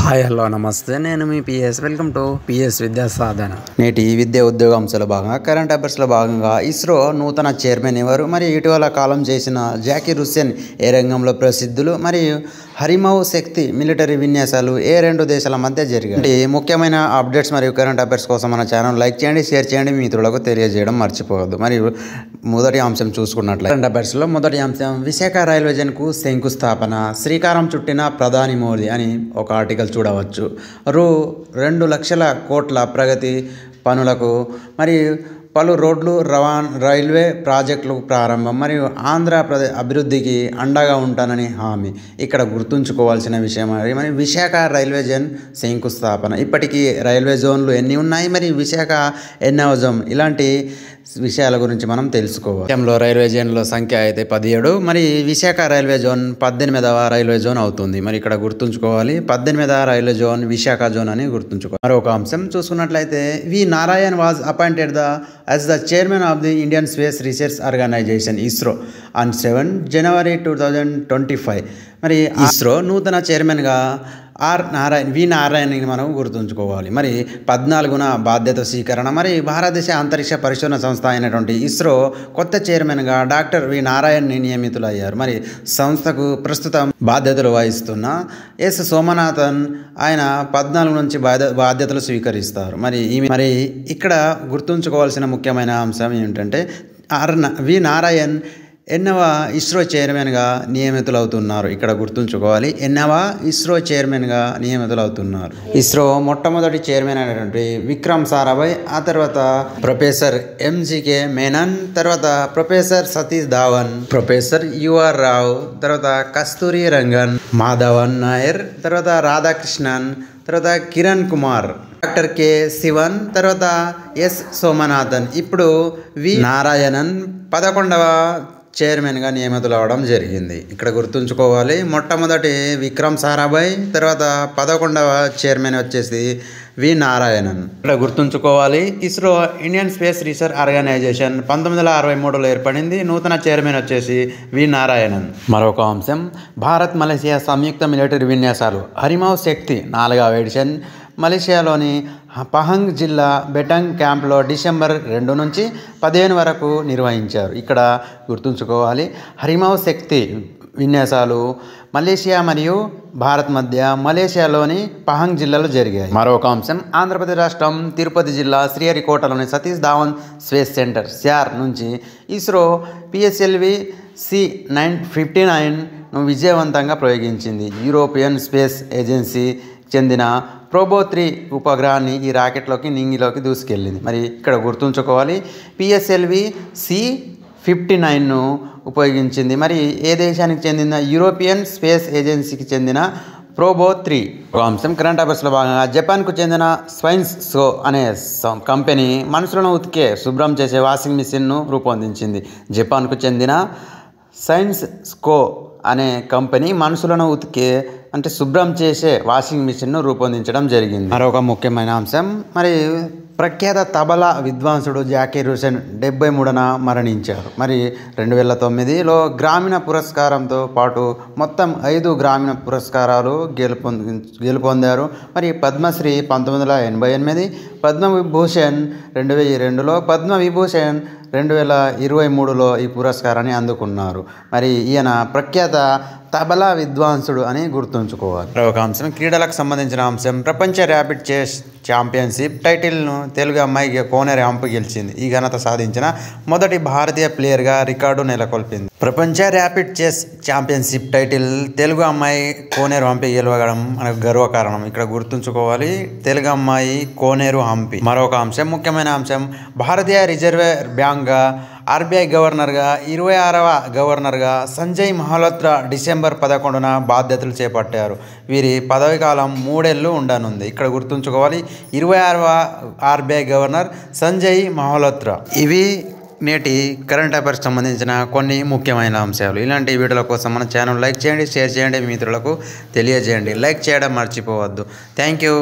Hi hello నమస్తే, నేను మీ PS. Welcome to PS విద్యా సాధన. నేటి విద్యా ఉద్యోగ అంశాల భాగంగా కరెంట్ అఫైర్స్లో భాగంగా ఇస్రో నూతన చైర్మన్ ఎవరు, మరియు ఇటీవల కాలం చేసిన జాకీర్ హుస్సేన్ ఏ రంగంలో ప్రసిద్ధులు, మరియు హరిమౌ శక్తి మిలిటరీ విన్యాసాలు ఏ రెండు దేశాల మధ్య జరిగాయి. ముఖ్యమైన అప్డేట్స్ మరియు కరెంట్ అఫైర్స్ కోసం మన ఛానల్ లైక్ చేయండి, షేర్ చేయండి, మీ మిత్రులకు తెలియజేయడం మర్చిపోవద్దు. మరియు మొదటి అంశం చూసుకున్నట్లయితే కరెంట్ అఫైర్స్లో మొదటి అంశం, విశాఖ రైల్వే జోన్కు శంకుస్థాపన, శ్రీకారం చుట్టిన ప్రధాని మోదీ అని ఒక ఆర్టికల్ చూడవచ్చు. 2 లక్షల కోట్ల ప్రగతి పనులకు మరియు పలు రోడ్లు, రైల్వే ప్రాజెక్టులకు ప్రారంభం, మరియు ఆంధ్రప్రదేశ్ అభివృద్ధికి అండగా ఉంటానని హామీ. ఇక్కడ గుర్తుంచుకోవాల్సిన విషయం మరి విశాఖ రైల్వే జోన్ శంకుస్థాపన. ఇప్పటికీ రైల్వే జోన్లు ఎన్ని ఉన్నాయి, మరి విశాఖ ఎన్నవ జోన్, ఇలాంటి విషయాల గురించి మనం తెలుసుకోవాలి. దేశంలో రైల్వే జోన్ల సంఖ్య అయితే 17, మరి విశాఖ రైల్వే జోన్ 18వ రైల్వే జోన్ అవుతుంది. మరి ఇక్కడ గుర్తుంచుకోవాలి, 18వ రైల్వే జోన్ విశాఖ జోన్ అని గుర్తుంచుకోవాలి. మరొక అంశం చూసుకున్నట్లయితే, V Narayan was appointed as the chairman of the Indian Space Research Organization ISRO on 7 January 2025. మరి ఇస్రో నూతన చైర్మన్గా వి నారాయణని మనం గుర్తుంచుకోవాలి. మరి 14న బాధ్యత స్వీకరణ. మరి భారతదేశ అంతరిక్ష పరిశోధన సంస్థ అయినటువంటి ఇస్రో కొత్త చైర్మన్గా డాక్టర్ వి నారాయణ్ నియమితులయ్యారు. మరి సంస్థకు ప్రస్తుతం బాధ్యతలు వహిస్తున్న ఎస్ సోమనాథన్ ఆయన 14 నుంచి బాధ్యతలు స్వీకరిస్తారు. మరి ఇక్కడ గుర్తుంచుకోవాల్సిన ముఖ్యమైన అంశం ఏమిటంటే, వి నారాయణ్ ఎన్నవ ఇస్రో చైర్మన్గా నియమితులవుతున్నారు. ఇక్కడ గుర్తుంచుకోవాలి, ఎన్నవ ఇస్రో చైర్మన్గా నియమితులవుతున్నారు. ఇస్రో మొట్టమొదటి చైర్మన్ అయినటువంటి విక్రమ్ సారాభాయ్, ఆ తర్వాత ప్రొఫెసర్ ఎంజికే మేనన్, తర్వాత professor Satish Dhawan, professor UR Rao, తర్వాత కస్తూరి రంగన్, మాధవన్ నాయర్, తర్వాత రాధాకృష్ణన్, తర్వాత కిరణ్ కుమార్, డాక్టర్ కె శివన్, తర్వాత ఎస్ సోమనాథన్. ఇప్పుడు వి నారాయణన్ 11వ చైర్మన్గా నియమితులవడం జరిగింది. ఇక్కడ గుర్తుంచుకోవాలి, మొట్టమొదటి విక్రమ్ సారాభాయ్, తర్వాత 11వ చైర్మన్ వచ్చేసి వి నారాయణన్. ఇక్కడ గుర్తుంచుకోవాలి, ISRO Indian space research organisation 1963లో ఏర్పడింది. నూతన చైర్మన్ వచ్చేసి వి నారాయణన్. మరొక అంశం, భారత్ మలేషియా సంయుక్త మిలిటరీ విన్యాసాలు హరిమౌ శక్తి 4వ ఎడిషన్ మలేషియాలోని పహంగ్ జిల్లా బెటంగ్ క్యాంప్లో డిసెంబర్ 2 నుంచి 15 వరకు నిర్వహించారు. ఇక్కడ గుర్తుంచుకోవాలి, హరిమౌ శక్తి విన్యాసాలు మలేషియా మరియు భారత్ మధ్య మలేషియాలోని పహంగ్ జిల్లాలో జరిగాయి. మరొక అంశం, ఆంధ్రప్రదేశ్ రాష్ట్రం తిరుపతి జిల్లా శ్రీహరికోటలోని Satish Dhawan space centre SAR నుంచి ఇస్రో PSLV C959ను విజయవంతంగా ప్రయోగించింది. యూరోపియన్ స్పేస్ ఏజెన్సీ చెందిన ప్రోబో 3 ఉపగ్రహాన్ని ఈ రాకెట్లోకి నింగిలోకి దూసుకెళ్ళింది. మరి ఇక్కడ గుర్తుంచుకోవాలి, PSLV C59ను ఉపయోగించింది. మరి ఏ దేశానికి చెందిన యూరోపియన్ స్పేస్ ఏజెన్సీకి చెందిన ప్రోబో 3. ఒక అంశం, కరెంట్ అఫైర్స్లో భాగంగా జపాన్కు చెందిన స్వైన్స్కో అనే కంపెనీ మనుషులను ఉతికే శుభ్రం చేసే వాషింగ్ మిషన్ను రూపొందించింది. జపాన్కు చెందిన స్వైన్స్కో అనే కంపెనీ మనుషులను ఉతికే శుభ్రం చేసే వాషింగ్ మిషన్ను రూపొందించడం జరిగింది. మరొక ముఖ్యమైన అంశం, మరి ప్రఖ్యాత తబలా విద్వాంసుడు జాకీర్ హుస్సేన్ 73న మరణించారు. మరి 2009లో గ్రామీణ పురస్కారంతో పాటు మొత్తం 5 గ్రామీణ పురస్కారాలు గెలుపొందారు. మరి పద్మశ్రీ 1988, పద్మవిభూషణ్ 2002లో, పద్మవిభూషణ్ 2023లో ఈ పురస్కారాన్ని అందుకున్నారు. మరి ఈయన ప్రఖ్యాత తబలా విద్వాంసుడు అని గుర్తుంచుకోవాలి. మరొక అంశం, క్రీడలకు సంబంధించిన అంశం, ప్రపంచ ర్యాపిడ్ చెస్ ఛాంపియన్షిప్ టైటిల్ను తెలుగు అమ్మాయి కోనేరు హంపి గెలిచింది. ఈ ఘనత సాధించిన మొదటి భారతీయ ప్లేయర్గా రికార్డు నెలకొల్పింది. ప్రపంచ rapid chess championship title Telugu అమ్మాయి కోనేరు హంపి గెలవడం మనకు గర్వకారణం. ఇక్కడ గుర్తుంచుకోవాలి, తెలుగు అమ్మాయి కోనేరు హంపి. మరొక అంశం, ముఖ్యమైన అంశం, భారతీయ రిజర్వ్ బ్యాంక్గా RBI గవర్నర్గా 26వ గవర్నర్గా సంజయ్ మల్హోత్రా డిసెంబర్ 11న బాధ్యతలు చేపట్టారు. వీరి పదవి కాలం 3 ఏళ్ళు ఉండనుంది. ఇక్కడ గుర్తుంచుకోవాలి, 26వ RBI గవర్నర్ సంజయ్ మల్హోత్రా. ఇవి నేటి కరెంట్ అఫైర్స్ సంబంధించిన కొన్ని ముఖ్యమైన అంశాలు. ఇలాంటి వీడియోల కోసం మన ఛానల్ లైక్ చేయండి, షేర్ చేయండి, మీ మిత్రులకు తెలియజేయండి. లైక్ చేయడం మర్చిపోవద్దు. Thank you.